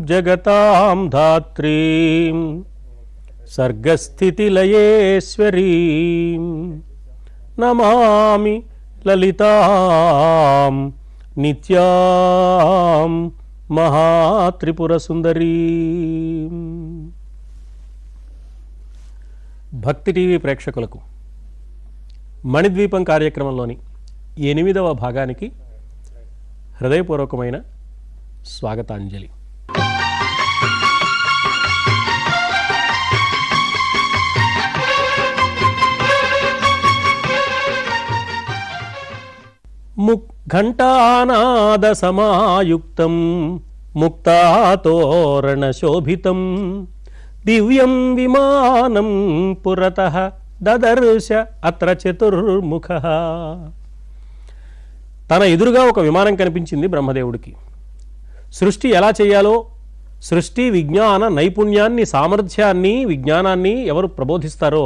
జగతాం ధాత్రీం సర్గస్థితిలయేశ్వరీం నమామి లలితాం నిత్యాం మహాత్రిపురసుందరీం. భక్తి టీవీ ప్రేక్షకులకు మణిద్వీపం కార్యక్రమంలోని 8వ భాగానికి హృదయపూర్వకమైన స్వాగతాంజలి. ఘంటానాద సమాయుక్తం ముక్తాతోరణ శోభితం దివ్యం విమానం పురతః దదర్శ అత్ర చతుర్ముఖః. తన ఎదురుగా ఒక విమానం కనిపించింది బ్రహ్మదేవుడికి. సృష్టి ఎలా చేయాలో, సృష్టి విజ్ఞాన నైపుణ్యాన్ని, సామర్థ్యాన్ని, విజ్ఞానాన్ని ఎవరు ప్రబోధిస్తారో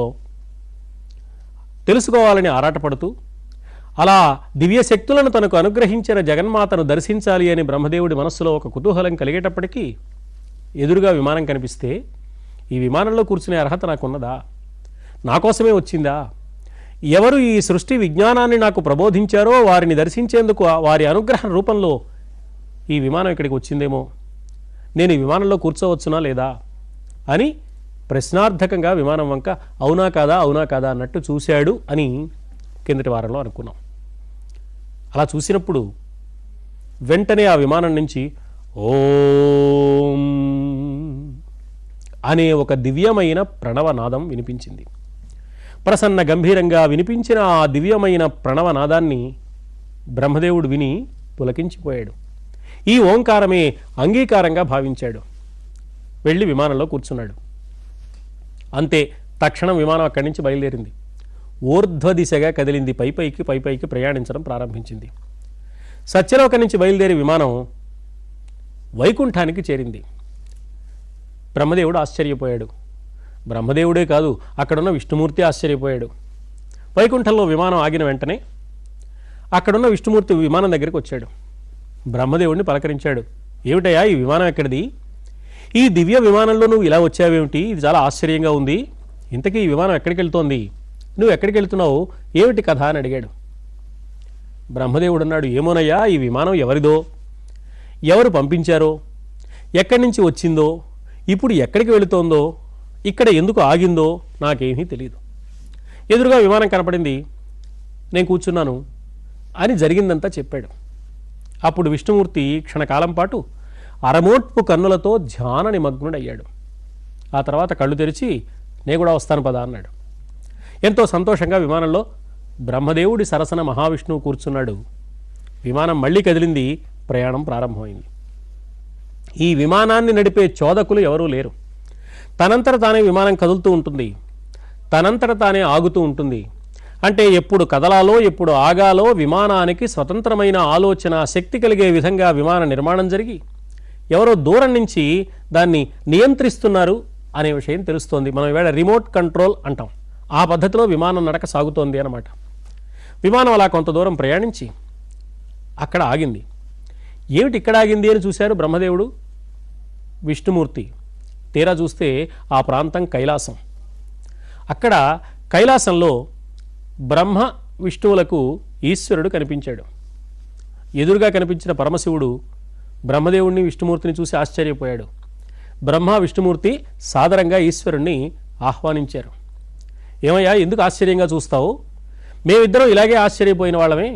తెలుసుకోవాలని ఆరాటపడుతూ, అలా దివ్యశక్తులను తనకు అనుగ్రహించిన జగన్మాతను దర్శించాలి అని బ్రహ్మదేవుడి మనస్సులో ఒక కుతూహలం కలిగేటప్పటికీ ఎదురుగా విమానం కనిపిస్తే, ఈ విమానంలో కూర్చునే అర్హత నాకున్నదా? నా కోసమే వచ్చిందా? ఎవరు ఈ సృష్టి విజ్ఞానాన్ని నాకు ప్రబోధించారో వారిని దర్శించేందుకు వారి అనుగ్రహం రూపంలో ఈ విమానం ఇక్కడికి వచ్చిందేమో, నేను ఈ విమానంలో కూర్చోవచ్చునా లేదా అని ప్రశ్నార్థకంగా విమానం వంక అవునా కాదా అవునా కాదా అన్నట్టు చూశాడు అని కిందటి వారంలో అనుకున్నాం. అలా చూసినప్పుడు వెంటనే ఆ విమానం నుంచి ఓం అనే ఒక దివ్యమైన ప్రణవనాదం వినిపించింది. ప్రసన్న గంభీరంగా వినిపించిన ఆ దివ్యమైన ప్రణవనాదాన్ని బ్రహ్మదేవుడు విని పులకించిపోయాడు. ఈ ఓంకారమే అంగీకారంగా భావించాడు. వెళ్ళి విమానంలో కూర్చున్నాడు. అంతే, తక్షణం విమానం అక్కడి నుంచి బయలుదేరింది. ఊర్ధ్వ దిశగా కదిలింది. పైపైకి ప్రయాణించడం ప్రారంభించింది. సత్యలోకం నుంచి బయలుదేరి విమానం వైకుంఠానికి చేరింది. బ్రహ్మదేవుడు ఆశ్చర్యపోయాడు. బ్రహ్మదేవుడే కాదు, అక్కడున్న విష్ణుమూర్తి ఆశ్చర్యపోయాడు. వైకుంఠంలో విమానం ఆగిన వెంటనే అక్కడున్న విష్ణుమూర్తి విమానం దగ్గరికి వచ్చాడు. బ్రహ్మదేవుడిని పలకరించాడు. ఏమిటయ్యా ఈ విమానం ఎక్కడిది? ఈ దివ్య విమానంలో నువ్వు ఇలా వచ్చావేమిటి? ఇది చాలా ఆశ్చర్యంగా ఉంది. ఇంతకీ ఈ విమానం ఎక్కడికి వెళ్తోంది? నువ్వు ఎక్కడికి వెళ్తున్నావు? ఏమిటి కథ అని అడిగాడు. బ్రహ్మదేవుడు అన్నాడు, ఏమోనయ్యా, ఈ విమానం ఎవరిదో, ఎవరు పంపించారో, ఎక్కడి నుంచి వచ్చిందో, ఇప్పుడు ఎక్కడికి వెళుతోందో, ఇక్కడ ఎందుకు ఆగిందో నాకేమీ తెలియదు. ఎదురుగా విమానం కనపడింది, నేను కూర్చున్నాను అని జరిగిందంతా చెప్పాడు. అప్పుడు విష్ణుమూర్తి క్షణకాలం పాటు అరమోట్పు కన్నులతో ధ్యాన నిమగ్నుడయ్యాడు. ఆ తర్వాత కళ్ళు తెరిచి నేను కూడా వస్తాను పదా అన్నాడు. ఎంతో సంతోషంగా విమానంలో బ్రహ్మదేవుడి సరసన మహావిష్ణువు కూర్చున్నాడు. విమానం మళ్ళీ కదిలింది. ప్రయాణం ప్రారంభమైంది. ఈ విమానాన్ని నడిపే చోదకులు ఎవరూ లేరు. తనంతట తానే విమానం కదులుతూ ఉంటుంది, తనంతట తానే ఆగుతూ ఉంటుంది. అంటే ఎప్పుడు కదలాలో ఎప్పుడు ఆగాలో విమానానికి స్వతంత్రమైన ఆలోచన శక్తి కలిగే విధంగా విమాన నిర్మాణం జరిగి ఎవరో దూరం నుంచి దాన్ని నియంత్రిస్తున్నారు అనే విషయం తెలుస్తోంది. మనం ఈవేళ రిమోట్ కంట్రోల్ అంటాం. ఆ పద్ధతిలో విమానం నడక సాగుతోంది అన్నమాట. విమానం అలా కొంత దూరం ప్రయాణించి అక్కడ ఆగింది. ఏమిటి ఇక్కడ ఆగింది అని చూశారు బ్రహ్మదేవుడు, విష్ణుమూర్తి. తీరా చూస్తే ఆ ప్రాంతం కైలాసం. అక్కడ కైలాసంలో బ్రహ్మ విష్ణువులకు ఈశ్వరుడు కనిపించాడు. ఎదురుగా కనిపించిన పరమశివుడు బ్రహ్మదేవుడిని విష్ణుమూర్తిని చూసి ఆశ్చర్యపోయాడు. బ్రహ్మ విష్ణుమూర్తి సాదరంగా ఈశ్వరుణ్ణి ఆహ్వానించారు. ఏమయ్యా, ఎందుకు ఆశ్చర్యంగా చూస్తావు? మేమిద్దరం ఇలాగే ఆశ్చర్యపోయిన వాళ్ళమే.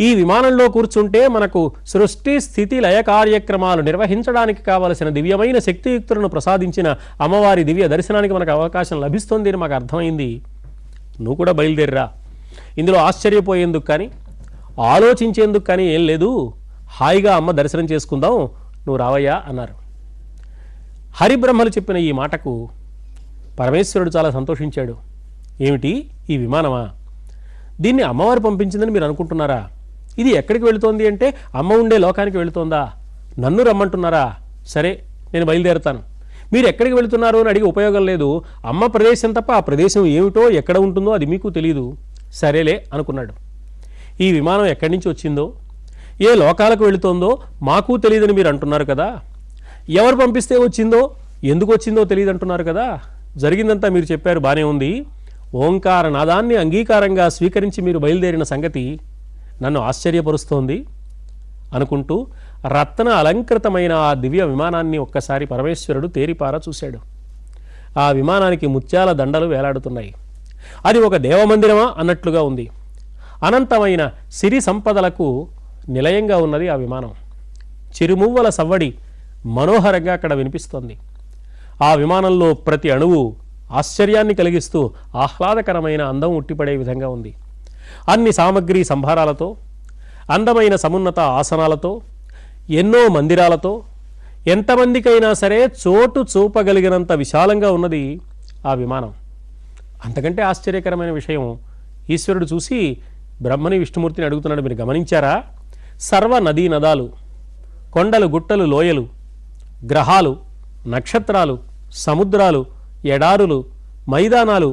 ఈ విమానంలో కూర్చుంటే మనకు సృష్టి స్థితి లయ కార్యక్రమాలు నిర్వహించడానికి కావలసిన దివ్యమైన శక్తియుక్తులను ప్రసాదించిన అమ్మవారి దివ్య దర్శనానికి మనకు అవకాశం లభిస్తుంది అని మాకు అర్థమైంది. నువ్వు కూడా బయలుదేరిరా. ఇందులో ఆశ్చర్యపోయేందుకు కానీ ఆలోచించేందుకు కానీ ఏం లేదు. హాయిగా అమ్మ దర్శనం చేసుకుందాం, నువ్వు రావయ్యా అన్నారు. హరిబ్రహ్మలు చెప్పిన ఈ మాటకు పరమేశ్వరుడు చాలా సంతోషించాడు. ఏమిటి ఈ విమానమా? దీన్ని అమ్మవారు పంపించిందని మీరు అనుకుంటున్నారా? ఇది ఎక్కడికి వెళుతోంది అంటే అమ్మ ఉండే లోకానికి వెళుతోందా? నన్ను రమ్మంటున్నారా? సరే, నేను బయలుదేరుతాను. మీరు ఎక్కడికి వెళుతున్నారు అని అడిగి ఉపయోగం లేదు. అమ్మ ప్రదేశం తప్ప ఆ ప్రదేశం ఏమిటో ఎక్కడ ఉంటుందో అది మీకు తెలియదు. సరేలే అనుకున్నాడు. ఈ విమానం ఎక్కడి నుంచి వచ్చిందో, ఏ లోకాలకు వెళుతోందో మాకు తెలియదని మీరు అంటున్నారు కదా, ఎవరు పంపిస్తే వచ్చిందో ఎందుకు వచ్చిందో తెలియదు అంటున్నారు కదా, జరిగిందంతా మీరు చెప్పారు, బానే ఉంది. ఓంకార నాదాన్ని అంగీకారంగా స్వీకరించి మీరు బయలుదేరిన సంగతి నన్ను ఆశ్చర్యపరుస్తోంది అనుకుంటూ రత్న అలంకృతమైన ఆ దివ్య విమానాన్ని ఒక్కసారి పరమేశ్వరుడు తేరిపార చూశాడు. ఆ విమానానికి ముత్యాల దండలు వేలాడుతున్నాయి. అది ఒక దేవమందిరమా అన్నట్లుగా ఉంది. అనంతమైన సిరి సంపదలకు నిలయంగా ఉన్నది ఆ విమానం. చిరుమువ్వల సవ్వడి మనోహరంగా అక్కడ వినిపిస్తోంది. ఆ విమానంలో ప్రతి అణువు ఆశ్చర్యాన్ని కలిగిస్తూ ఆహ్లాదకరమైన అందం ఉట్టిపడే విధంగా ఉంది. అన్ని సామగ్రి సంభారాలతో, అందమైన సమున్నత ఆసనాలతో, ఎన్నో మందిరాలతో, ఎంతమందికైనా సరే చోటు చూపగలిగినంత విశాలంగా ఉన్నది ఆ విమానం. అంతకంటే ఆశ్చర్యకరమైన విషయం ఈశ్వరుడు చూసి బ్రహ్మని విష్ణుమూర్తిని అడుగుతున్నాడు, మీరు గమనించారా? సర్వ నదీ నదాలు, కొండలు గుట్టలు లోయలు, గ్రహాలు, నక్షత్రాలు, సముద్రాలు, ఎడారులు, మైదానాలు,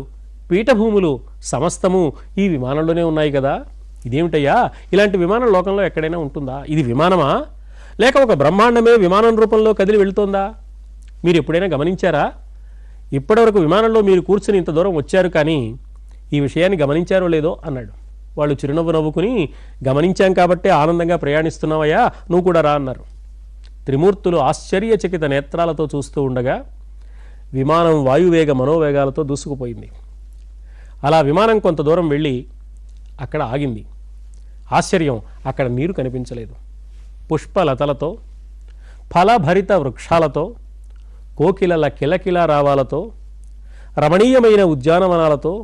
పీఠభూములు సమస్తము ఈ విమానంలోనే ఉన్నాయి కదా. ఇదేమిటయ్యా, ఇలాంటి విమానం లోకంలో ఎక్కడైనా ఉంటుందా? ఇది విమానమా, లేక ఒక బ్రహ్మాండమే విమానం రూపంలో కదిలి వెళుతోందా? మీరు ఎప్పుడైనా గమనించారా? ఇప్పటివరకు విమానంలో మీరు కూర్చుని ఇంత దూరం వచ్చారు, కానీ ఈ విషయాన్ని గమనించారో లేదో అన్నాడు. వాళ్ళు చిరునవ్వు నవ్వుకుని, గమనించాం కాబట్టే ఆనందంగా ప్రయాణిస్తున్నావయ్యా, నువ్వు కూడా రా అన్నారు. త్రిమూర్తులు ఆశ్చర్యచకిత నేత్రాలతో చూస్తూ ఉండగా విమానం వాయువేగ మనోవేగాలతో దూసుకుపోయింది. అలా విమానం కొంత దూరం వెళ్ళి అక్కడ ఆగింది. ఆశ్చర్యం, అక్కడ నీరు కనిపించలేదు. పుష్పలతలతో, ఫలభరిత వృక్షాలతో, కోకిలల కిలకిల రావాలతో, రమణీయమైన ఉద్యానవనాలతో,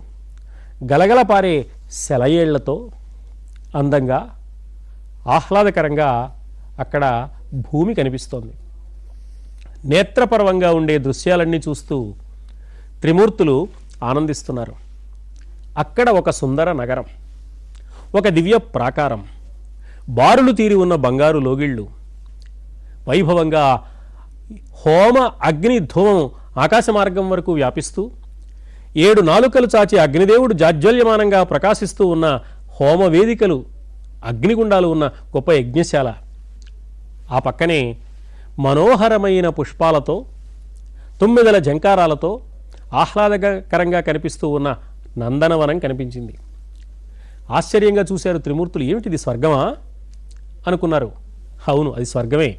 గలగల పారే సెలయేళ్లతో అందంగా ఆహ్లాదకరంగా అక్కడ భూమి కనిపిస్తోంది. నేత్రపర్వంగా ఉండే దృశ్యాలన్నీ చూస్తూ త్రిమూర్తులు ఆనందిస్తున్నారు. అక్కడ ఒక సుందర నగరం, ఒక దివ్య ప్రాకారం, బారులు తీరి ఉన్న బంగారు లోగిళ్ళు, వైభవంగా హోమ అగ్ని ధూమం ఆకాశ మార్గం వరకు వ్యాపిస్తూ 7 నాలుకలు చాచి అగ్నిదేవుడు జాజ్వల్యమానంగా ప్రకాశిస్తూ ఉన్న హోమ వేదికలు, అగ్నిగుండాలు ఉన్న గొప్ప యజ్ఞశాల. ఆ పక్కనే మనోహరమైన పుష్పాలతో, 9 జంకారాలతో ఆహ్లాదకరంగా కనిపిస్తూ ఉన్న నందనవనం కనిపించింది. ఆశ్చర్యంగా చూశారు త్రిమూర్తులు. ఏమిటిది, స్వర్గమా అనుకున్నారు. అవును, అది స్వర్గమే.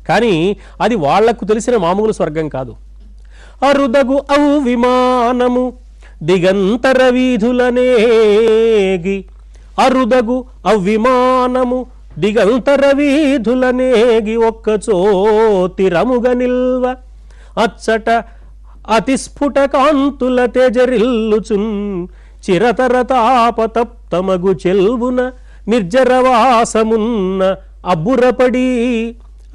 కానీ అది వాళ్లకు తెలిసిన మామూలు స్వర్గం కాదు. అరుదగు అవు విమానము దిగంతర వీధులనేగి, అరుదగు అవిమానము దిగంతర వీధులనేగి ఒక్కచోతిరముగ నిల్వ అచ్చట అతిస్ఫుట కాంతుల తేజరిల్లుచున్ చిరతర తాపతప్తమగు చెల్వున నిర్జరవాసమున్న అబ్బురపడి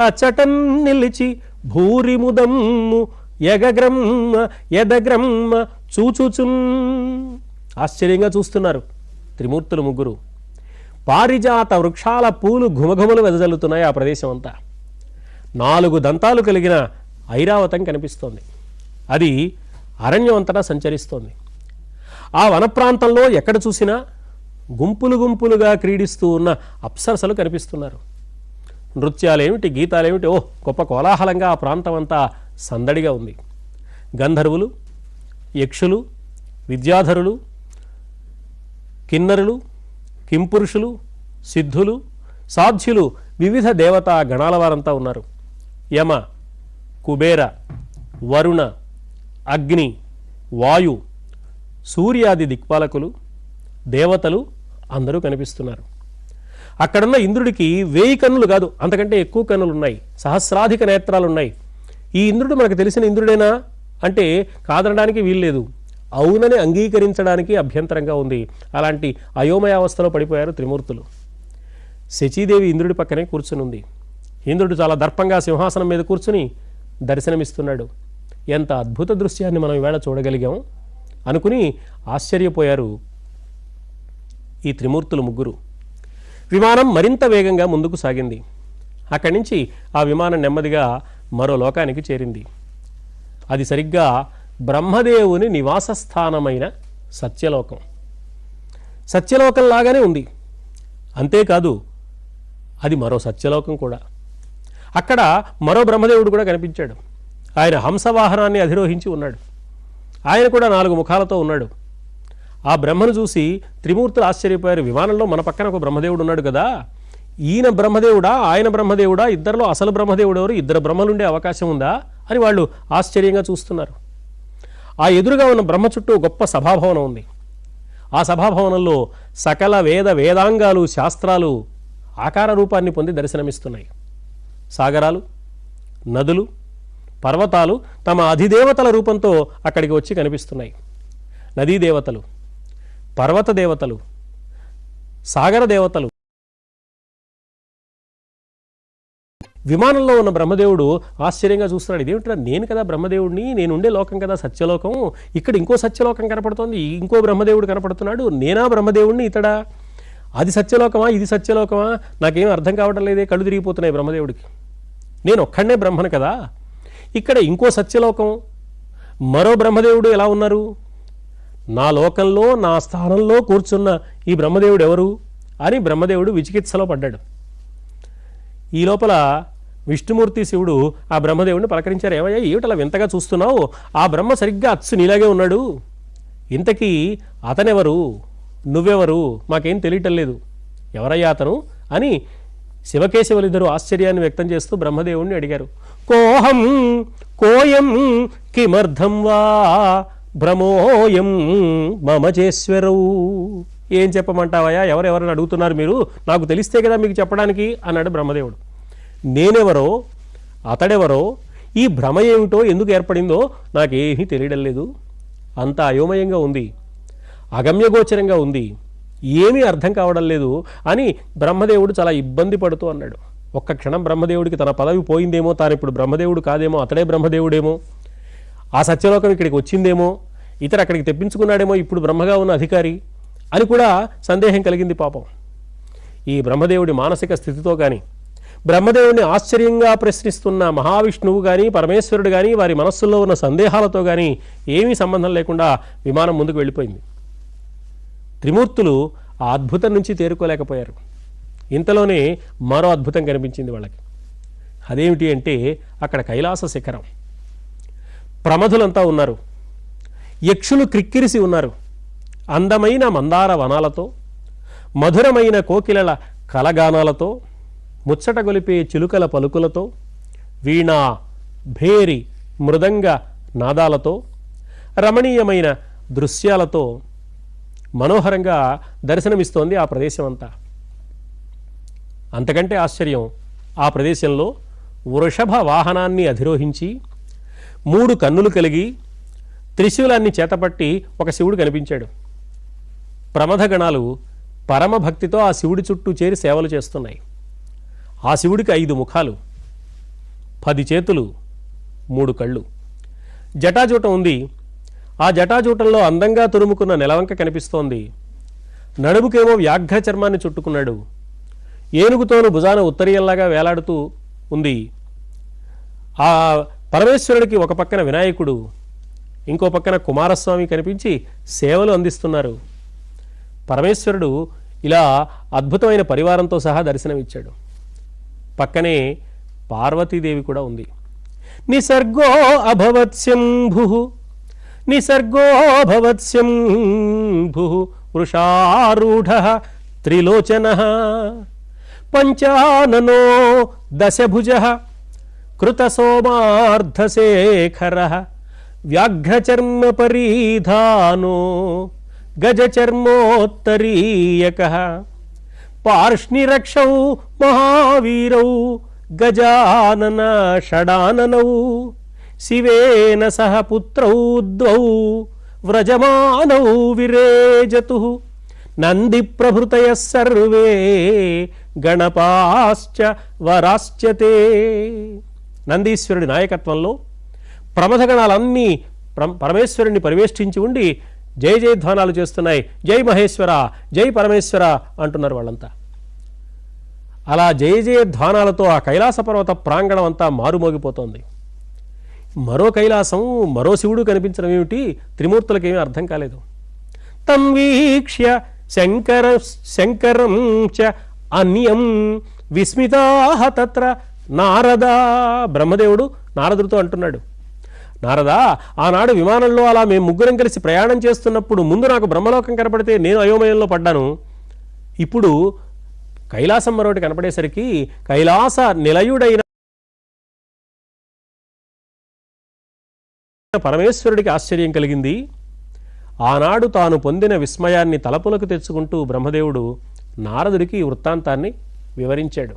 అచ్చటన్ నిలిచి భూరిముదమ్ము ఎదగ్రమ్మ చూచుచున్. ఆశ్చర్యంగా చూస్తున్నారు త్రిమూర్తులు ముగ్గురు. పారిజాత వృక్షాల పూలు ఘుమఘుమలు వెదజల్లుతున్నాయి ఆ ప్రదేశం అంతా. 4 దంతాలు కలిగిన ఐరావతం కనిపిస్తోంది. అది అరణ్యం అంతటా సంచరిస్తోంది. ఆ వన ప్రాంతంలో ఎక్కడ చూసినా గుంపులు గుంపులుగా క్రీడిస్తూ ఉన్న అప్సరసలు కనిపిస్తున్నారు. నృత్యాలేమిటి, గీతాలేమిటి, గొప్ప కోలాహలంగా ఆ ప్రాంతం అంతా సందడిగా ఉంది. గంధర్వులు, యక్షులు, విద్యాధరులు, కిన్నరులు, కింపురుషులు, సిద్ధులు, సాధ్యులు, వివిధ దేవతా గణాల వారంతా ఉన్నారు. యమ, కుబేర, వరుణ, అగ్ని, వాయు, సూర్యాది దిక్పాలకులు, దేవతలు అందరూ కనిపిస్తున్నారు. అక్కడున్న ఇంద్రుడికి 1000 కన్నులు కాదు, అంతకంటే ఎక్కువ కన్నులు ఉన్నాయి. సహస్రాధిక నేత్రాలు ఉన్నాయి. ఈ ఇంద్రుడు మనకు తెలిసిన ఇంద్రుడేనా అంటే కాదనడానికి వీల్లేదు, అవునని అంగీకరించడానికి అభ్యంతరంగా ఉంది. అలాంటి అయోమయావస్థలో పడిపోయారు త్రిమూర్తులు. శచీదేవి ఇంద్రుడి పక్కనే కూర్చునుంది. ఇంద్రుడు చాలా దర్పంగా సింహాసనం మీద కూర్చుని దర్శనమిస్తున్నాడు. ఎంత అద్భుత దృశ్యాన్ని మనం ఈవేళ చూడగలిగాం అనుకుని ఆశ్చర్యపోయారు ఈ త్రిమూర్తులు ముగ్గురు. విమానం మరింత వేగంగా ముందుకు సాగింది. అక్కడి నుంచి ఆ విమానం నెమ్మదిగా మరో లోకానికి చేరింది. అది సరిగ్గా బ్రహ్మదేవుని నివాస స్థానమైన సత్యలోకం. సత్యలోకంలాగానే ఉంది. అంతేకాదు అది మరో సత్యలోకం కూడా. అక్కడ మరో బ్రహ్మదేవుడు కూడా కనిపించాడు. ఆయన హంసవాహనాన్ని అధిరోహించి ఉన్నాడు. ఆయన కూడా 4 ముఖాలతో ఉన్నాడు. ఆ బ్రహ్మను చూసి త్రిమూర్తులు ఆశ్చర్యపోయారు. విమానంలో మన పక్కన ఒక బ్రహ్మదేవుడు ఉన్నాడు కదా, ఈయన బ్రహ్మదేవుడా ఆయన బ్రహ్మదేవుడా, ఇద్దరిలో అసలు బ్రహ్మదేవుడు ఎవరు, ఇద్దరు బ్రహ్మలుండే అవకాశం ఉందా అని వాళ్ళు ఆశ్చర్యంగా చూస్తున్నారు. ఆ ఎదురుగా ఉన్న బ్రహ్మ చుట్టూ గొప్ప సభాభవనం ఉంది. ఆ సభాభవనంలో సకల వేదాంగాలు శాస్త్రాలు ఆకార రూపాన్ని పొంది దర్శనమిస్తున్నాయి. సాగరాలు, నదులు, పర్వతాలు తమ అధిదేవతల రూపంతో అక్కడికి వచ్చి కనిపిస్తున్నాయి. నదీ దేవతలు, పర్వత దేవతలు, సాగర దేవతలు. విమానంలో ఉన్న బ్రహ్మదేవుడు ఆశ్చర్యంగా చూస్తున్నాడు. ఇదేమిట్రా, నేను కదా బ్రహ్మదేవుడిని, నేను ఉండే లోకం కదా సత్యలోకం, ఇక్కడ ఇంకో సత్యలోకం కనపడుతోంది, ఇంకో బ్రహ్మదేవుడు కనపడుతున్నాడు, నేనా బ్రహ్మదేవుడిని, ఇతడా, అది సత్యలోకమా ఇది సత్యలోకమా, నాకేం అర్థం కావడం లేదే, కళ్ళు తిరిగిపోతున్నాయి బ్రహ్మదేవుడికి. నేను ఒక్కడనే బ్రహ్మను కదా, ఇక్కడ ఇంకో సత్యలోకం, మరో బ్రహ్మదేవుడు ఎలా ఉన్నారు, నా లోకంలో నా స్థానంలో కూర్చున్న ఈ బ్రహ్మదేవుడు ఎవరు అని బ్రహ్మదేవుడు విచికిత్సలో పడ్డాడు. ఈ లోపల విష్ణుమూర్తి శివుడు ఆ బ్రహ్మదేవుడిని పలకరించారు. ఏమయ్యా ఏమిటలా వింతగా చూస్తున్నావు, ఆ బ్రహ్మ సరిగ్గా అచ్చు నీలాగే ఉన్నాడు, ఇంతకీ అతనెవరు, నువ్వెవరు, మాకేం తెలియటం లేదు, ఎవరయ్యా అతను అని శివకేశవులిద్దరూ ఆశ్చర్యాన్ని వ్యక్తం చేస్తూ బ్రహ్మదేవుడిని అడిగారు. కోహం కోయం కిమర్థం వా భ్రమోయం మమచేశ్వరవు. ఏం చెప్పమంటావయ్యా, ఎవరెవరని అడుగుతున్నారు మీరు, నాకు తెలిస్తే కదా మీకు చెప్పడానికి అన్నాడు బ్రహ్మదేవుడు. నేనెవరో అతడెవరో ఈ భ్రమ ఏమిటో ఎందుకు ఏర్పడిందో నాకేమీ తెలియడం లేదు, అంత అయోమయంగా ఉంది, అగమ్యగోచరంగా ఉంది, ఏమీ అర్థం కావడం లేదు అని బ్రహ్మదేవుడు చాలా ఇబ్బంది పడుతూ అన్నాడు. ఒక్క క్షణం బ్రహ్మదేవుడికి తన పదవి పోయిందేమో, తాను ఇప్పుడు బ్రహ్మదేవుడు కాదేమో, అతడే బ్రహ్మదేవుడేమో, ఆ సత్యలోకం ఇక్కడికి వచ్చిందేమో, ఇతరు అక్కడికి తెప్పించుకున్నాడేమో ఇప్పుడు బ్రహ్మగా ఉన్న అధికారి అని కూడా సందేహం కలిగింది పాపం. ఈ బ్రహ్మదేవుడి మానసిక స్థితితో కానీ, బ్రహ్మదేవుడిని ఆశ్చర్యంగా ప్రశ్నిస్తున్న మహావిష్ణువు కానీ పరమేశ్వరుడు కానీ వారి మనస్సుల్లో ఉన్న సందేహాలతో కానీ ఏమీ సంబంధం లేకుండా విమానం ముందుకు వెళ్ళిపోయింది. త్రిమూర్తులు ఆ అద్భుతం నుంచి తేరుకోలేకపోయారు. ఇంతలోనే మరో అద్భుతం కనిపించింది వాళ్ళకి. అదేమిటి అంటే అక్కడ కైలాస శిఖరం, ప్రమధులంతా ఉన్నారు, యక్షులు క్రిక్కిరిసి ఉన్నారు, అందమైన మందార వనాలతో, మధురమైన కోకిలల కలగానాలతో, ముచ్చట గొలిపే చిలుకల పలుకులతో, వీణా భేరి మృదంగ నాదాలతో, రమణీయమైన దృశ్యాలతో మనోహరంగా దర్శనమిస్తోంది ఆ ప్రదేశం అంతా. అంతకంటే ఆశ్చర్యం, ఆ ప్రదేశంలో వృషభ వాహనాన్ని అధిరోహించి 3 కన్నులు కలిగి త్రిశూలాన్ని చేతపట్టి ఒక శివుడు కనిపించాడు. ప్రమథగణాలు పరమభక్తితో ఆ శివుడి చుట్టూ చేరి సేవలు చేస్తున్నాయి. ఆ శివుడికి 5 ముఖాలు, 10 చేతులు, 3 కళ్ళు, జటాజూటం ఉంది. ఆ జటాజూటంలో అందంగా తురుముకున్న నెలవంక కనిపిస్తోంది. నడుముకేమో వ్యాఘ్ర చర్మాన్ని చుట్టుకున్నాడు. ఏనుగుతోను భుజాన ఉత్తరీయంలాగా వేలాడుతూ ఉంది. ఆ పరమేశ్వరుడికి ఒక పక్కన వినాయకుడు, ఇంకో పక్కన కుమారస్వామి కనిపించి సేవలు అందిస్తున్నారు. పరమేశ్వరుడు ఇలా అద్భుతమైన పరివారంతో సహా దర్శనమిచ్చాడు. పక్కనే పార్వతీదేవి కూడా ఉంది. నిసర్గో అభవత్స్యంభు నిసర్గోభవత్స్యంభు వృషారూఢ త్రిలోచన పంచాననో దశభుజ కృతసోమార్ధశేఖర వ్యాఘ్రచర్మ పరిధానో గజచర్మోత్తరీయక పార్ష్ణిరక్షౌ మహావీరౌ గజానన షడాననౌ శివేన సహ పుత్రౌ ద్వౌ వ్రజమానౌ విరేజతు నంది ప్రభృతయ సర్వే గణపాశ్చ వరాశ్చతే. నందీశ్వరుడి నాయకత్వంలో ప్రమథగణాలన్నీ పరమేశ్వరుణ్ణి పరివేష్టించి ఉండి జయ జయధ్వానాలు చేస్తున్నాయి. జై మహేశ్వర, జై పరమేశ్వర అంటున్నారు వాళ్ళంతా. అలా జయ జయధ్వానాలతో ఆ కైలాస పర్వత ప్రాంగణం అంతా మారుమోగిపోతోంది. మరో కైలాసం, మరో శివుడు కనిపించడం ఏమిటి, త్రిమూర్తులకేమీ అర్థం కాలేదు. తం వీక్ష్య శంకరం చ అన్యం విస్మితాః తత్ర నారద. బ్రహ్మదేవుడు నారదుడితో అంటున్నాడు, నారదా, ఆనాడు విమానంలో అలా మేము ముగ్గురం కలిసి ప్రయాణం చేస్తున్నప్పుడు ముందు నాకు బ్రహ్మలోకం కనపడితే నేను అయోమయంలో పడ్డాను. ఇప్పుడు కైలాసం మరొకటి కనపడేసరికి కైలాస నిలయుడైన పరమేశ్వరుడికి ఆశ్చర్యం కలిగింది. ఆనాడు తాను పొందిన విస్మయాన్ని తలపులకు తెచ్చుకుంటూ బ్రహ్మదేవుడు నారదుడికి ఈ వృత్తాంతాన్ని వివరించాడు.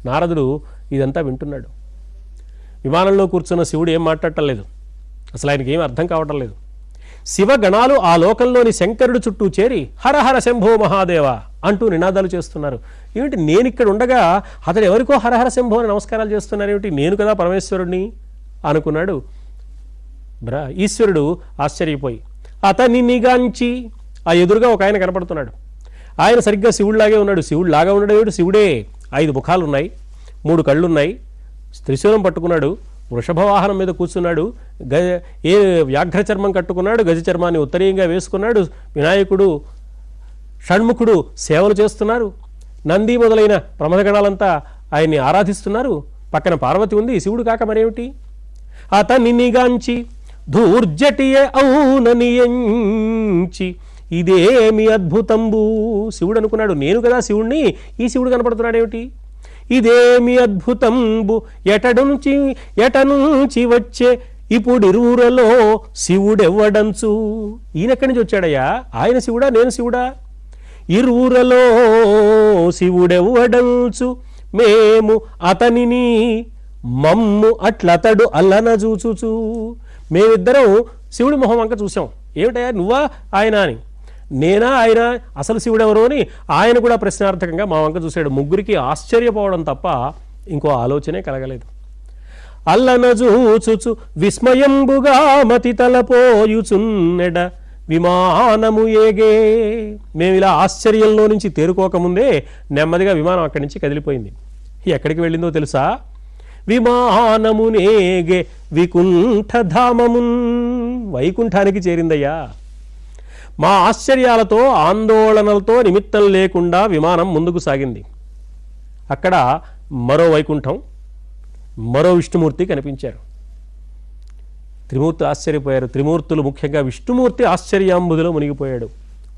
నారదుడు ఇదంతా వింటున్నాడు. విమానంలో కూర్చున్న శివుడు ఏం మాట్లాడటం లేదు, అసలు ఆయనకి ఏం అర్థం కావటం లేదు. శివగణాలు ఆ లోకంలోని శంకరుడు చుట్టూ చేరి హరహర శంభో మహాదేవ అంటూ నినాదాలు చేస్తున్నారు. ఏమిటి, నేను ఇక్కడ ఉండగా అతడు ఎవరికో హరహర శంభో అని నమస్కారాలు చేస్తున్నారు ఏమిటి, నేను కదా పరమేశ్వరుడిని అనుకున్నాడు. ఈశ్వరుడు ఆశ్చర్యపోయి అతన్ని నిగాంచి, ఆ ఎదురుగా ఒక ఆయన కనపడుతున్నాడు. ఆయన సరిగ్గా శివుడిలాగే ఉన్నాడు. శివుడిలాగా ఉన్నాడు ఏమిటి, శివుడే. 5 ముఖాలున్నాయి, 3 కళ్ళున్నాయి, త్రిశూలం పట్టుకున్నాడు, వృషభ వాహనం మీద కూర్చున్నాడు, వ్యాఘ్ర చర్మం కట్టుకున్నాడు, గజ చర్మాన్ని ఉత్తరీయంగా వేసుకున్నాడు. వినాయకుడు, షణ్ముఖుడు సేవలు చేస్తున్నారు. నంది మొదలైన ప్రమథగణాలంతా ఆయన్ని ఆరాధిస్తున్నారు. పక్కన పార్వతి ఉంది. శివుడు కాక మరేమిటి. అతన్ని నిగాంచి ధూర్జటియే ఔననియంచి ఇదేమి అద్భుతంబు. శివుడు అనుకున్నాడు, నేను కదా శివుణ్ణి, ఈ శివుడు కనపడుతున్నాడు ఏమిటి, ఇదేమి అద్భుతంబు, ఎట నుంచి వచ్చే ఇప్పుడిరువురలో శివుడెవ్వడంచు. ఈయనెక్కడి నుంచి వచ్చాడయ్యా, ఆయన శివుడా నేను శివుడా, ఇరువురలో శివుడెవ్వడంచు మేము అతనిని మమ్ము అట్లతడు అల్లన చూచుచు. మేమిద్దరం శివుడి మొహం వంక చూసాం. ఏమిటయ్యా నువ్వా ఆయన అని. నేనా ఆయన, అసలు శివుడెవరు అని ఆయన కూడా ప్రశ్నార్థకంగా మా వంక చూశాడు. ముగ్గురికి ఆశ్చర్యపోవడం తప్ప ఇంకో ఆలోచనే కలగలేదు. అల్లన చూచుచు విస్మయంబుగా మతి తలపోయుచున్నెడ విమానము ఏగే. మేము ఇలా ఆశ్చర్యంలో నుంచి తేరుకోకముందే నెమ్మదిగా విమానం అక్కడి నుంచి కదిలిపోయింది. ఎక్కడికి వెళ్ళిందో తెలుసా, విమానమునేగే వికుంఠధామమున్, వైకుంఠానికి చేరిందయ్యా. మా ఆశ్చర్యాలతో ఆందోళనలతో నిమిత్తం లేకుండా విమానం ముందుకు సాగింది. అక్కడ మరో వైకుంఠం, మరో విష్ణుమూర్తి కనిపించారు. త్రిమూర్తులు ఆశ్చర్యపోయారు. త్రిమూర్తులు ముఖ్యంగా విష్ణుమూర్తి ఆశ్చర్యాంబుదిలో మునిగిపోయాడు.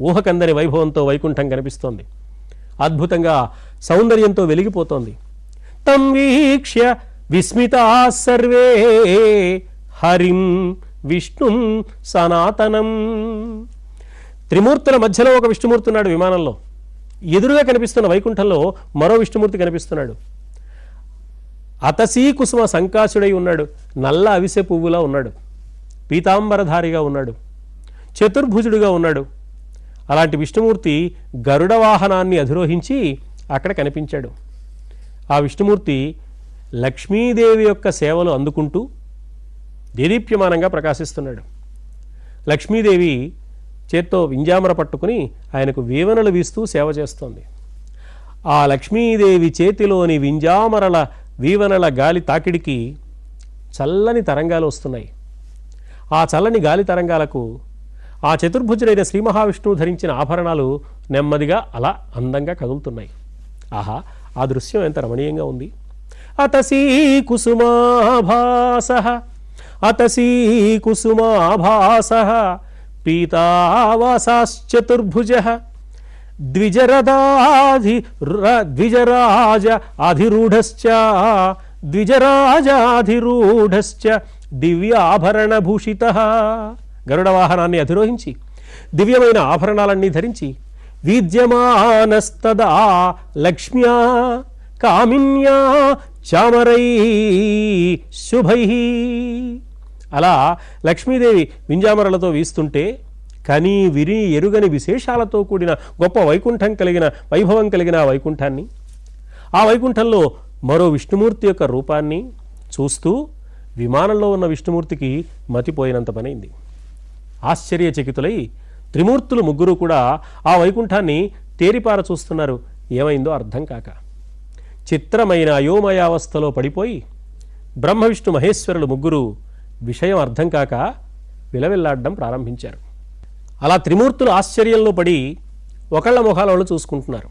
ఊహకందని వైభవంతో వైకుంఠం కనిపిస్తోంది. అద్భుతంగా సౌందర్యంతో వెలిగిపోతోంది. తం వీక్ష్య విస్మితా సర్వే హరిం విష్ణుం సనాతనం. త్రిమూర్తుల మధ్యలో ఒక విష్ణుమూర్తి ఉన్నాడు విమానంలో. ఎదురుగా కనిపిస్తున్న వైకుంఠంలో మరో విష్ణుమూర్తి కనిపిస్తున్నాడు. అతసీ కుసుమ సంకాసుడై ఉన్నాడు. నల్ల అవిసె పువ్వులా ఉన్నాడు. పీతాంబరధారిగా ఉన్నాడు. చతుర్భుజుడుగా ఉన్నాడు. అలాంటి విష్ణుమూర్తి గరుడ వాహనాన్ని అధిరోహించి అక్కడ కనిపించాడు. ఆ విష్ణుమూర్తి లక్ష్మీదేవి యొక్క సేవలు అందుకుంటూ దేదీప్యమానంగా ప్రకాశిస్తున్నాడు. లక్ష్మీదేవి చేత్తో వింజామర పట్టుకుని ఆయనకు వీవనలు వీస్తూ సేవ చేస్తోంది. ఆ లక్ష్మీదేవి చేతిలోని వింజామరల వీవనల గాలి తాకిడికి చల్లని తరంగాలు వస్తున్నాయి. ఆ చల్లని గాలి తరంగాలకు ఆ చతుర్భుజుడైన శ్రీ మహావిష్ణువు ధరించిన ఆభరణాలు నెమ్మదిగా అలా అందంగా కదులుతున్నాయి. ఆహా, ఆ దృశ్యం ఎంత రమణీయంగా ఉంది. అతసీ కుసుమాభాసః అతసీ కుసుమాభాసః పీతావాసాశ్చతుర్భుజః ద్విజరాజాధిరూఢశ్చ దివ్యాభరణభూషితః. గరుడ వాహనాన్ని అధిరోహించి దివ్యమైన ఆభరణాలన్నీ ధరించి వీద్యమానస్తదా లక్ష్మ్యా కామిన్యా చామరై శుభై. అలా లక్ష్మీదేవి వింజామరలతో వీస్తుంటే కని విరి ఎరుగని విశేషాలతో కూడిన గొప్ప వైకుంఠం కలిగిన వైభవం కలిగిన వైకుంఠాన్ని, ఆ వైకుంఠంలో మరో విష్ణుమూర్తి యొక్క రూపాన్ని చూస్తూ విమానంలో ఉన్న విష్ణుమూర్తికి మతిపోయినంత పనైంది. ఆశ్చర్యచకితులై త్రిమూర్తులు ముగ్గురు కూడా ఆ వైకుంఠాన్ని తేరిపార చూస్తున్నారు. ఏమైందో అర్థం కాక చిత్రమైన అయోమయావస్థలో పడిపోయి బ్రహ్మ విష్ణు మహేశ్వరులు ముగ్గురు విషయం అర్థం కాక విలవిల్లాడడం ప్రారంభించారు. అలా త్రిమూర్తులు ఆశ్చర్యంలో పడి ఒకళ్ళ ముఖాల వాళ్ళు చూసుకుంటున్నారు.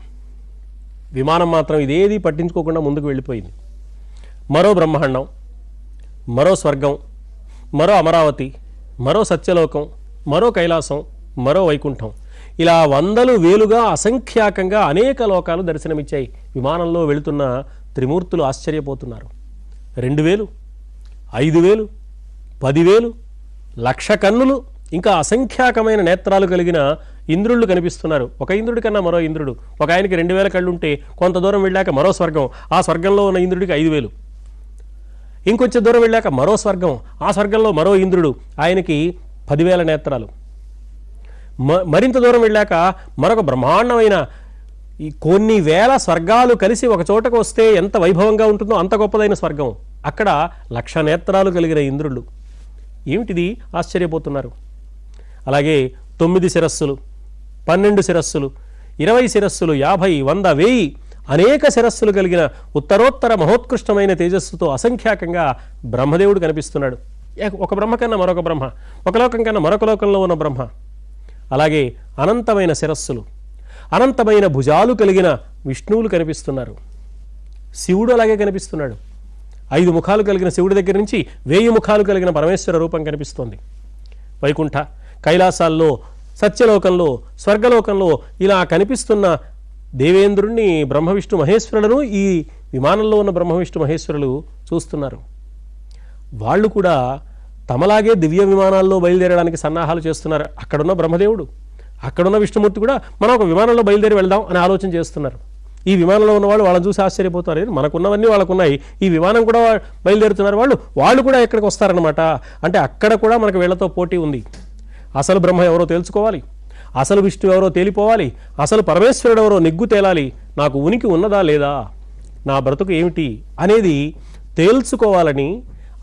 విమానం మాత్రం ఇదేది పట్టించుకోకుండా ముందుకు వెళ్ళిపోయింది. మరో బ్రహ్మాండం, మరో స్వర్గం, మరో అమరావతి, మరో సత్యలోకం, మరో కైలాసం, మరో వైకుంఠం, ఇలా వందలు వేలుగా అసంఖ్యాకంగా అనేక లోకాలు దర్శనమిచ్చాయి. విమానంలో వెళుతున్న త్రిమూర్తులు ఆశ్చర్యపోతున్నారు. 2000, 5000, 10,000, 1,00,000 కన్నులు, ఇంకా అసంఖ్యాకమైన నేత్రాలు కలిగిన ఇంద్రుళ్ళు కనిపిస్తున్నారు. ఒక ఇంద్రుడి కన్నా మరో ఇంద్రుడు. ఒక ఆయనకి 2,000 కళ్ళుంటే కొంత దూరం వెళ్ళాక మరో స్వర్గం, ఆ స్వర్గంలో ఉన్న ఇంద్రుడికి 5,000. ఇంకొంచెం దూరం వెళ్ళాక మరో స్వర్గం, ఆ స్వర్గంలో మరో ఇంద్రుడు, ఆయనకి 10,000 నేత్రాలు. మరింత దూరం వెళ్ళాక మరొక బ్రహ్మాండమైన ఈ కొన్ని వేల స్వర్గాలు కలిసి ఒక చోటకు వస్తే ఎంత వైభవంగా ఉంటుందో అంత గొప్పదైన స్వర్గం. అక్కడ 1,00,000 నేత్రాలు కలిగిన ఇంద్రుళ్ళు. ఏమిటిది? ఆశ్చర్యపోతున్నారు. అలాగే 9 శిరస్సులు, 12 శిరస్సులు, 20 శిరస్సులు, 50, 100, 1000 అనేక శిరస్సులు కలిగిన ఉత్తరోత్తర మహోత్కృష్టమైన తేజస్సుతో అసంఖ్యాకంగా బ్రహ్మదేవుడు కనిపిస్తున్నాడు. ఒక బ్రహ్మ కన్నా మరొక బ్రహ్మ, ఒక లోకం కన్నా మరొక లోకంలో ఉన్న బ్రహ్మ. అలాగే అనంతమైన శిరస్సులు, అనంతమైన భుజాలు కలిగిన విష్ణువులు కనిపిస్తున్నారు. శివుడు అలాగే కనిపిస్తున్నాడు. 5 ముఖాలు కలిగిన శివుడి దగ్గర నుంచి 1000 ముఖాలు కలిగిన పరమేశ్వర రూపం కనిపిస్తోంది. వైకుంఠ, కైలాసాల్లో, సత్యలోకంలో, స్వర్గలోకంలో ఇలా కనిపిస్తున్న దేవేంద్రుణ్ణి, బ్రహ్మ విష్ణు మహేశ్వరులను ఈ విమానంలో ఉన్న బ్రహ్మ విష్ణు మహేశ్వరులు చూస్తున్నారు. వాళ్ళు కూడా తమలాగే దివ్య విమానాల్లో బయలుదేరడానికి సన్నాహాలు చేస్తున్నారు. అక్కడున్న బ్రహ్మదేవుడు, అక్కడున్న విష్ణుమూర్తి కూడా మనం ఒక విమానంలో బయలుదేరి వెళ్దాం అని ఆలోచన చేస్తున్నారు. ఈ విమానంలో ఉన్నవాళ్ళు వాళ్ళని చూసి ఆశ్చర్యపోతారు. మనకున్నవన్నీ వాళ్ళకున్నాయి, ఈ విమానం కూడా బయలుదేరుతున్నారు, వాళ్ళు కూడా ఎక్కడికి వస్తారనమాట. అంటే అక్కడ కూడా మనకు వీళ్ళతో పోటీ ఉంది. అసలు బ్రహ్మ ఎవరో తెలుసుకోవాలి, అసలు విష్ణు ఎవరో తేలిపోవాలి, అసలు పరమేశ్వరుడు ఎవరో నెగ్గు తేలాలి. నాకు ఉనికి ఉన్నదా లేదా, నా బ్రతుకు ఏమిటి అనేది తేల్చుకోవాలని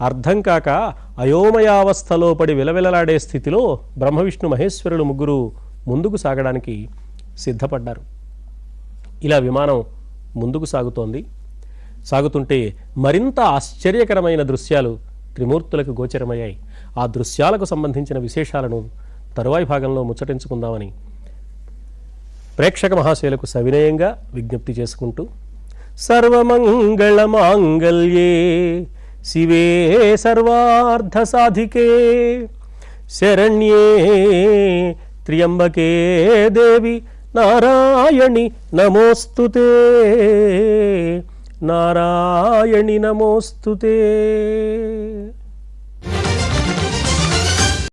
అర్థం కాక అయోమయావస్థలో పడి విలవిలలాడే స్థితిలో బ్రహ్మ విష్ణు మహేశ్వరులు ముగ్గురు ముందుకు సాగడానికి సిద్ధపడ్డారు. ఇలా విమానం ముందుకు సాగుతోంది. సాగుతుంటే మరింత ఆశ్చర్యకరమైన దృశ్యాలు త్రిమూర్తులకు గోచరమయ్యాయి. ఆ దృశ్యాలకు సంబంధించిన విశేషాలను తరువాయి భాగంలో ముచ్చటించుకుందామని ప్రేక్షక మహాశయులకు సవినయంగా విజ్ఞప్తి చేసుకుంటూ, సర్వమంగళ మాంగళ్యే శివే సర్వార్థ సాధికే శరణ్యే త్ర్యంబకే దేవి నారాయణి నమోస్తుతే, నారాయణి నమోస్తుతే.